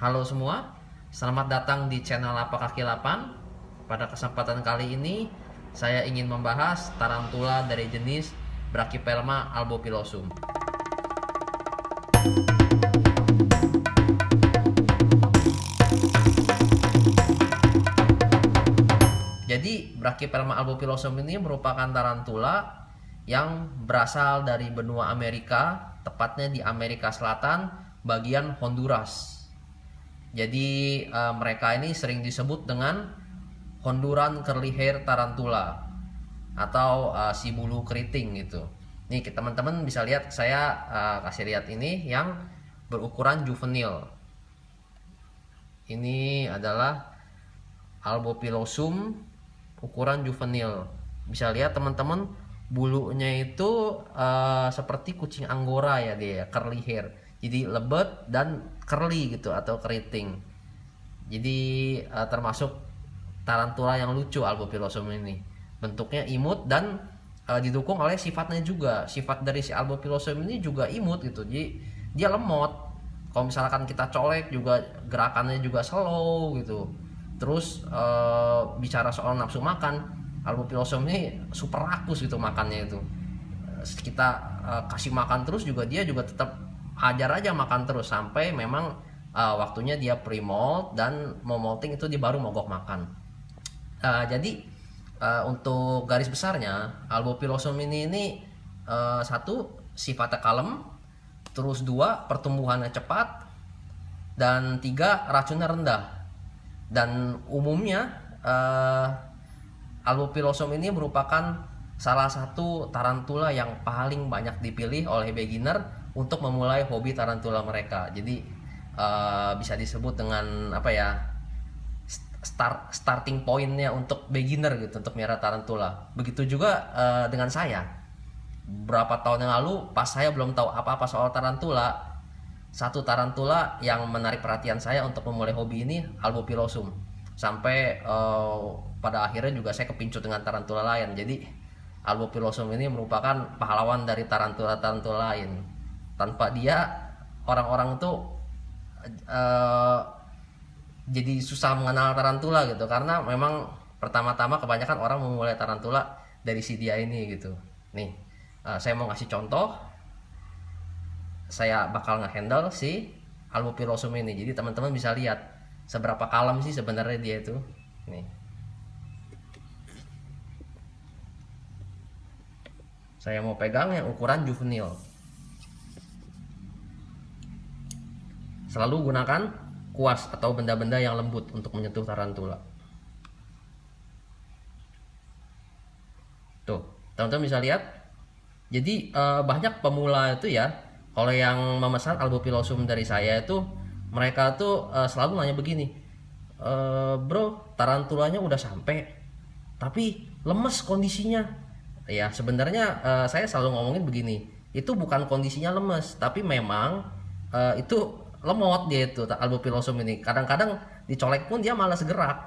Halo semua, selamat datang di channel Apa Kaki 8. Pada kesempatan kali ini, saya ingin membahas tarantula dari jenis Brachypelma albopilosum. Jadi, Brachypelma albopilosum ini merupakan tarantula yang berasal dari benua Amerika, tepatnya di Amerika Selatan, bagian Honduras. Jadi mereka ini sering disebut dengan Honduran curly hair tarantula atau si bulu keriting gitu. Nih teman-teman bisa lihat, saya kasih lihat ini yang berukuran juvenil. Ini adalah albopilosum ukuran juvenil. Bisa lihat teman-teman, bulunya itu seperti kucing Angora ya, dia curly hair. Jadi lebat dan curly gitu atau keriting. Jadi termasuk tarantula yang lucu albopilosum ini. Bentuknya imut dan didukung oleh sifatnya juga. Sifat dari si albopilosum ini juga imut gitu. Jadi dia lemot. Kalau misalkan kita colek juga gerakannya juga slow gitu. Terus bicara soal nafsu makan, albopilosum ini super rakus gitu makannya itu. Kita kasih makan terus juga dia juga tetap hajar aja makan terus sampai memang waktunya dia pre-molt dan mau molting itu dia baru mogok makan. Jadi untuk garis besarnya albopilosum ini satu, sifatnya kalem, terus dua, pertumbuhannya cepat, dan tiga, racunnya rendah. Dan umumnya albopilosum ini merupakan salah satu tarantula yang paling banyak dipilih oleh beginner untuk memulai hobi tarantula mereka. Jadi bisa disebut dengan apa ya, starting pointnya untuk beginner gitu untuk melihara tarantula. Begitu juga dengan saya. Berapa tahun yang lalu pas saya belum tahu apa-apa soal tarantula, satu tarantula yang menarik perhatian saya untuk memulai hobi ini albopilosum. Sampai pada akhirnya juga saya kepincut dengan tarantula lain. Jadi albopilosum ini merupakan pahlawan dari tarantula-tarantula lain. Tanpa dia orang-orang itu jadi susah mengenal tarantula gitu, karena memang pertama-tama kebanyakan orang memulai tarantula dari si dia ini gitu. Nih saya mau ngasih contoh, saya bakal ngehandle si albopilosum ini. Jadi teman-teman bisa lihat seberapa kalem sih sebenarnya dia itu. Nih saya mau pegang yang ukuran juvenil. Selalu gunakan kuas atau benda-benda yang lembut untuk menyentuh tarantula. Tuh, teman-teman bisa lihat. Jadi banyak pemula itu ya, kalau yang memesan albopilosum dari saya itu, mereka tuh selalu nanya begini, bro, tarantulanya udah sampai, tapi lemes kondisinya. Ya sebenarnya saya selalu ngomongin begini, itu bukan kondisinya lemes, tapi memang itu lemot dia itu albopilosum ini. Kadang-kadang dicolek pun dia malas gerak.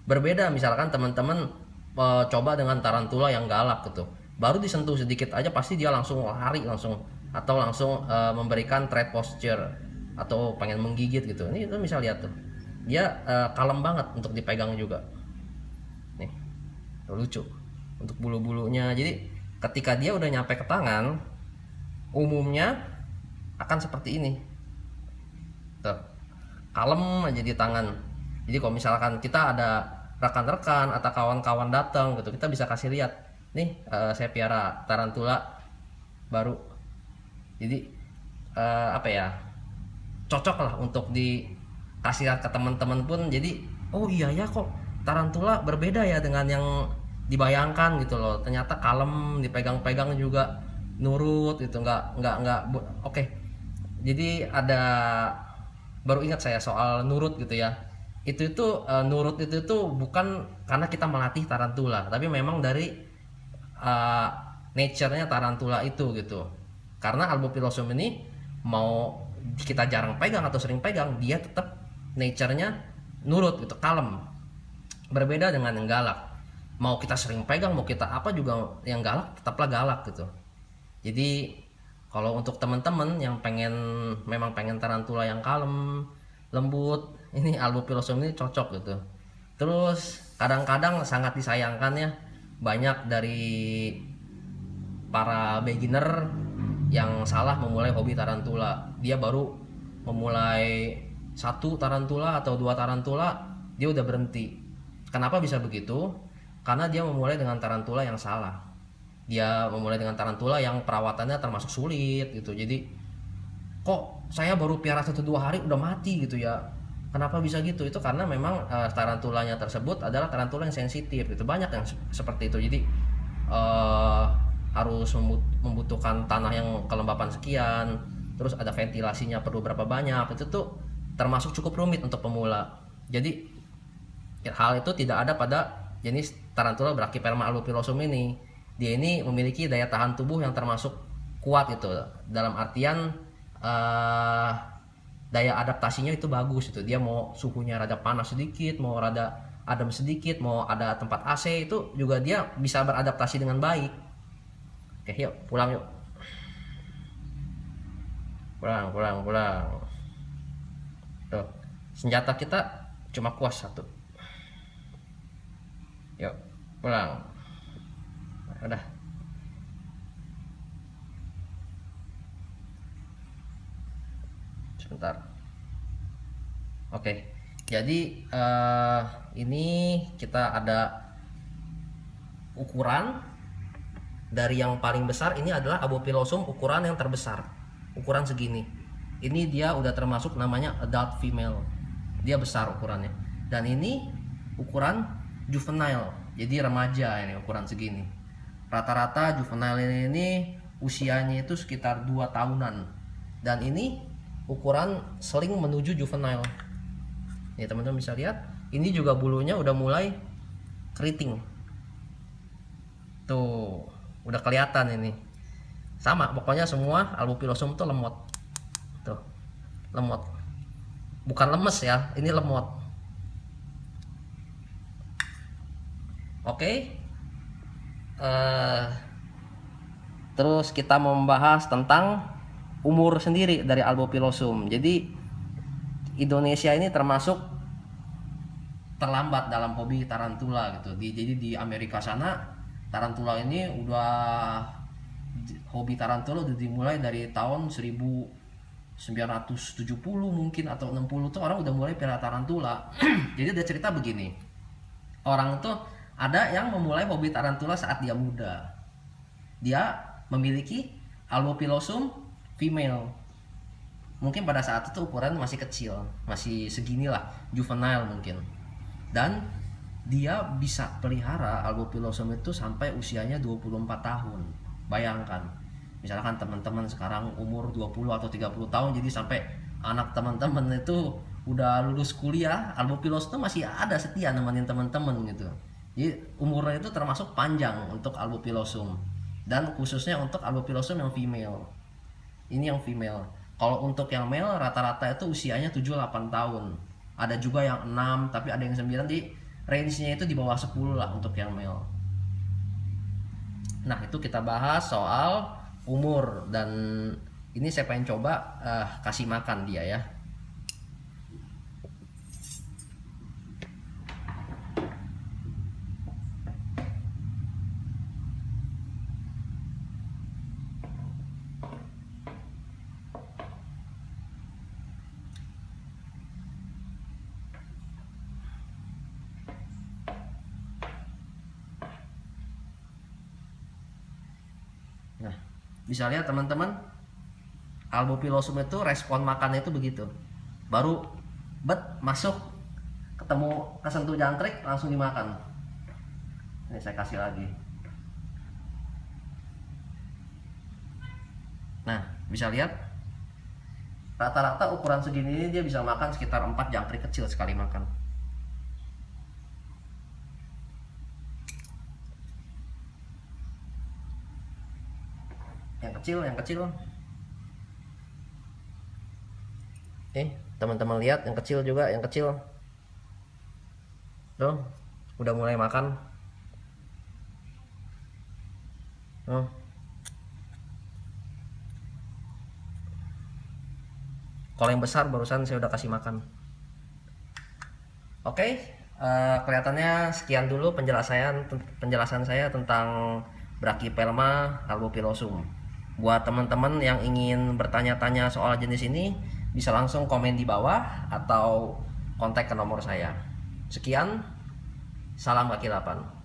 Berbeda misalkan teman-teman coba dengan tarantula yang galak gitu, baru disentuh sedikit aja pasti dia langsung lari langsung, atau langsung memberikan threat posture atau pengen menggigit gitu. Ini itu bisa lihat tuh, dia kalem banget untuk dipegang juga. Nih lucu untuk bulu-bulunya. Jadi ketika dia udah nyampe ke tangan, umumnya akan seperti ini tuh, kalem aja di tangan. Jadi kalau misalkan kita ada rekan-rekan atau kawan-kawan datang gitu, kita bisa kasih lihat nih, saya piara tarantula baru. Jadi apa ya, cocok lah untuk dikasih lihat ke teman-teman pun. Jadi oh iya ya, kok tarantula berbeda ya dengan yang dibayangkan gitu loh. Ternyata kalem, dipegang-pegang juga nurut gitu, nggak oke. Jadi ada, baru ingat saya soal nurut gitu ya. Itu nurut itu tuh bukan karena kita melatih tarantula, tapi memang dari nature-nya tarantula itu gitu. Karena albopilosum ini mau kita jarang pegang atau sering pegang, dia tetap nature-nya nurut gitu, kalem. Berbeda dengan yang galak. Mau kita sering pegang, mau kita apa juga, yang galak tetaplah galak gitu. Jadi kalau untuk teman-teman yang memang pengen tarantula yang kalem, lembut. Ini Albopilosum ini cocok gitu. Terus kadang-kadang sangat disayangkan ya, banyak dari para beginner yang salah memulai hobi tarantula. Dia baru memulai satu tarantula atau dua tarantula, dia udah berhenti. Kenapa bisa begitu? Karena dia memulai dengan tarantula yang salah. Dia memulai dengan tarantula yang perawatannya termasuk sulit gitu. Jadi kok saya baru piara 1-2 hari udah mati gitu ya, kenapa bisa gitu? Itu karena memang tarantulanya tersebut adalah tarantula yang sensitif gitu, banyak yang seperti itu. Jadi uh, harus membutuhkan tanah yang kelembapan sekian, terus ada ventilasinya perlu berapa banyak, itu tuh termasuk cukup rumit untuk pemula. Jadi hal itu tidak ada pada jenis tarantula Brachypelma albopilosum ini. Dia ini memiliki daya tahan tubuh yang termasuk kuat itu, dalam artian uh, daya adaptasinya itu bagus itu. Dia mau suhunya rada panas sedikit, mau rada adem sedikit, mau ada tempat AC, itu juga dia bisa beradaptasi dengan baik. Oke, yuk pulang yuk. Pulang. Tuh, senjata kita cuma kuas satu. Yuk, pulang. Udah. Sebentar. Oke, jadi ini kita ada ukuran dari yang paling besar. Ini adalah Albopilosum ukuran yang terbesar, ukuran segini. Ini dia udah termasuk namanya adult female, dia besar ukurannya. Dan ini ukuran juvenile, jadi remaja. Ini ukuran segini. Rata-rata juvenile ini usianya itu sekitar 2 tahunan. Dan ini ukuran seling menuju juvenile. Nih teman-teman bisa lihat, ini juga bulunya udah mulai keriting. Tuh, udah kelihatan ini. Sama, pokoknya semua Albopilosum tuh lemot. Tuh, lemot. Bukan lemes ya, ini lemot. Oke. Terus kita mau membahas tentang umur sendiri dari Albopilosum. Jadi Indonesia ini termasuk terlambat dalam hobi tarantula gitu. Jadi di Amerika sana tarantula ini udah, hobi tarantula udah dimulai dari tahun 1970 mungkin atau 60 tuh orang udah mulai piara tarantula. Jadi ada cerita begini. Orang tuh ada yang memulai hobi tarantula saat dia muda. Dia memiliki Albopilosum female. Mungkin pada saat itu ukuran masih kecil, masih segini lah, juvenile mungkin. Dan dia bisa pelihara Albopilosum itu sampai usianya 24 tahun. Bayangkan, misalkan teman-teman sekarang umur 20 atau 30 tahun, jadi sampai anak teman-teman itu udah lulus kuliah, Albopilosum itu masih ada setia nemenin teman-teman gitu. Jadi umurnya itu termasuk panjang untuk Albopilosum. Dan khususnya untuk Albopilosum yang female. Ini yang female. Kalau untuk yang male rata-rata itu usianya 7-8 tahun. Ada juga yang 6, tapi ada yang 9. Di range-nya itu di bawah 10 lah untuk yang male. Nah, itu kita bahas soal umur. Dan ini saya pengen coba kasih makan dia ya. Nah, bisa lihat teman-teman, Albopilosum itu respon makannya itu begitu. Baru masuk, ketemu kesentuh jangkrik langsung dimakan. Ini saya kasih lagi. Nah, bisa lihat rata-rata ukuran segini ini dia bisa makan sekitar 4 jangkrik kecil sekali makan. Yang kecil. Teman-teman lihat yang kecil juga, yang kecil. Tuh, udah mulai makan. Tuh. Kalau yang besar barusan saya udah kasih makan. Oke, kelihatannya sekian dulu penjelasan saya tentang Brachypelma albopilosum. Buat teman-teman yang ingin bertanya-tanya soal jenis ini, bisa langsung komen di bawah atau kontak ke nomor saya. Sekian, salam kaki 8.